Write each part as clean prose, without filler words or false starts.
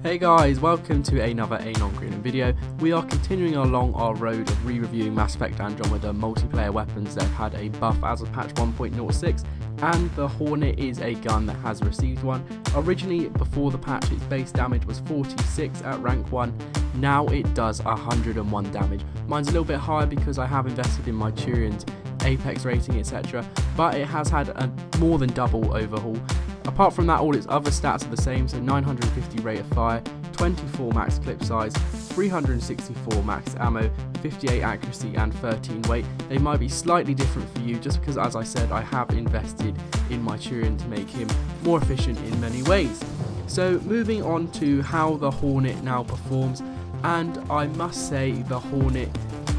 Hey guys, welcome to another Anon Greening video. We are continuing along our road of re-reviewing Mass Effect Andromeda multiplayer weapons that have had a buff as of patch 1.06, and the Hornet is a gun that has received one. Originally, before the patch, its base damage was 46 at rank 1, now it does 101 damage. Mine's a little bit higher because I have invested in my Turian's Apex rating, etc., but it has had a more than double overhaul. Apart from that, all its other stats are the same, so 950 rate of fire, 24 max clip size, 364 max ammo, 58 accuracy and 13 weight. They might be slightly different for you just because, as I said, I have invested in my Turian to make him more efficient in many ways. So moving on to how the Hornet now performs, and I must say the Hornet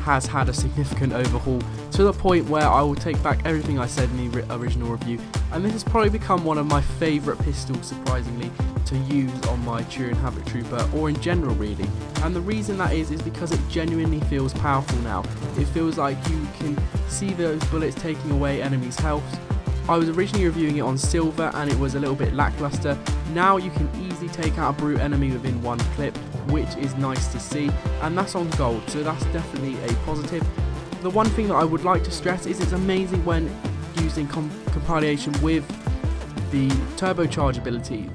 has had a significant overhaul to the point where I will take back everything I said in the original review, and this has probably become one of my favourite pistols, surprisingly, to use on my Turian Havoc Trooper, or in general really. And the reason that is because it genuinely feels powerful now. It feels like you can see those bullets taking away enemies' health. I was originally reviewing it on silver and it was a little bit lackluster. Now you can easily take out a brute enemy within one clip, which is nice to see, and that's on gold, so that's definitely a positive. The one thing that I would like to stress is it's amazing when using compilation with the turbocharge ability.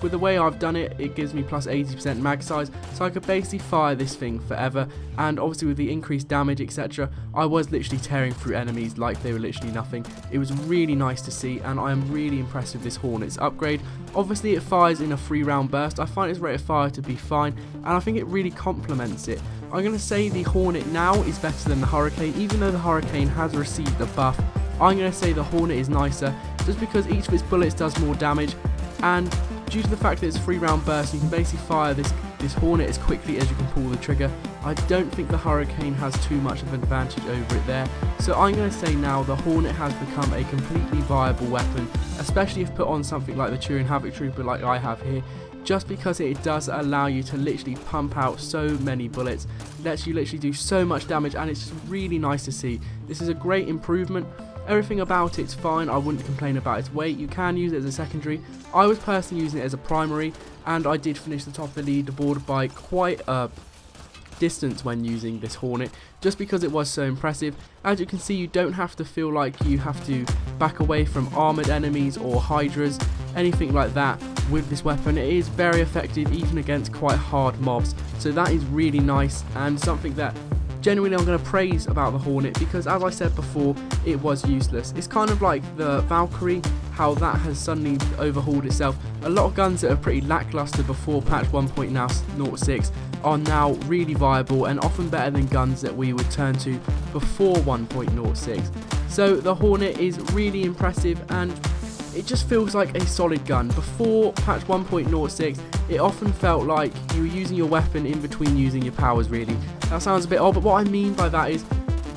With the way I've done it, it gives me plus 80% mag size, so I could basically fire this thing forever, and obviously with the increased damage, etc., I was literally tearing through enemies like they were literally nothing. It was really nice to see, and I am really impressed with this Hornet's upgrade. Obviously it fires in a 3-round burst. I find its rate of fire to be fine, and I think it really complements it. I'm going to say the Hornet now is better than the Hurricane. Even though the Hurricane has received a buff, I'm going to say the Hornet is nicer, just because each of its bullets does more damage, and due to the fact that it's 3-round burst, you can basically fire this Hornet as quickly as you can pull the trigger. I don't think the Hurricane has too much of an advantage over it there, so I'm going to say now the Hornet has become a completely viable weapon, especially if put on something like the Turian Havoc Trooper like I have here, just because it does allow you to literally pump out so many bullets, lets you literally do so much damage, and it's just really nice to see. This is a great improvement. Everything about it's fine. I wouldn't complain about its weight. You can use it as a secondary. I was personally using it as a primary, and I did finish the top of the leaderboard by quite a distance when using this Hornet, just because it was so impressive. As you can see, you don't have to feel like you have to back away from armoured enemies or hydras, anything like that with this weapon. It is very effective even against quite hard mobs, so that is really nice, and something that genuinely I'm going to praise about the Hornet, because as I said before, it was useless. It's kind of like the Valkyrie, how that has suddenly overhauled itself. A lot of guns that are pretty lackluster before patch 1.06 are now really viable and often better than guns that we would turn to before 1.06. So the Hornet is really impressive, and it just feels like a solid gun. Before patch 1.06, it often felt like you were using your weapon in between using your powers, really. That sounds a bit odd, but what I mean by that is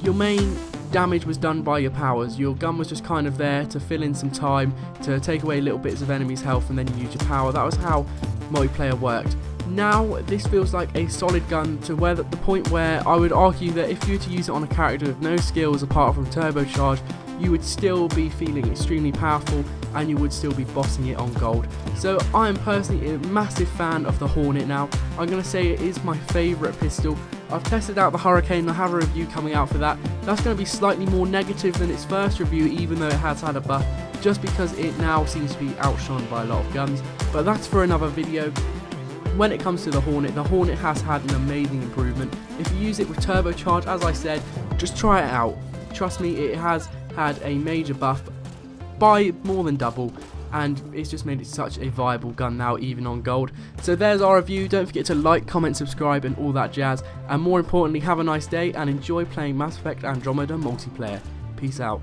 your main damage was done by your powers. Your gun was just kind of there to fill in some time, to take away little bits of enemies' health, and then you use your power. That was how multiplayer worked. Now this feels like a solid gun, to where the point where I would argue that if you were to use it on a character with no skills apart from turbocharge, you would still be feeling extremely powerful, and you would still be bossing it on gold. So I am personally a massive fan of the Hornet now. I'm going to say it is my favourite pistol. I've tested out the Hurricane, I have a review coming out for that. That's going to be slightly more negative than its first review, even though it has had a buff, just because it now seems to be outshone by a lot of guns. But that's for another video. When it comes to the Hornet has had an amazing improvement. If you use it with turbocharge, as I said, just try it out. Trust me, it has had a major buff by more than double, and it's just made it such a viable gun now, even on gold. So there's our review. Don't forget to like, comment, subscribe and all that jazz, and more importantly, have a nice day and enjoy playing Mass Effect Andromeda multiplayer. Peace out.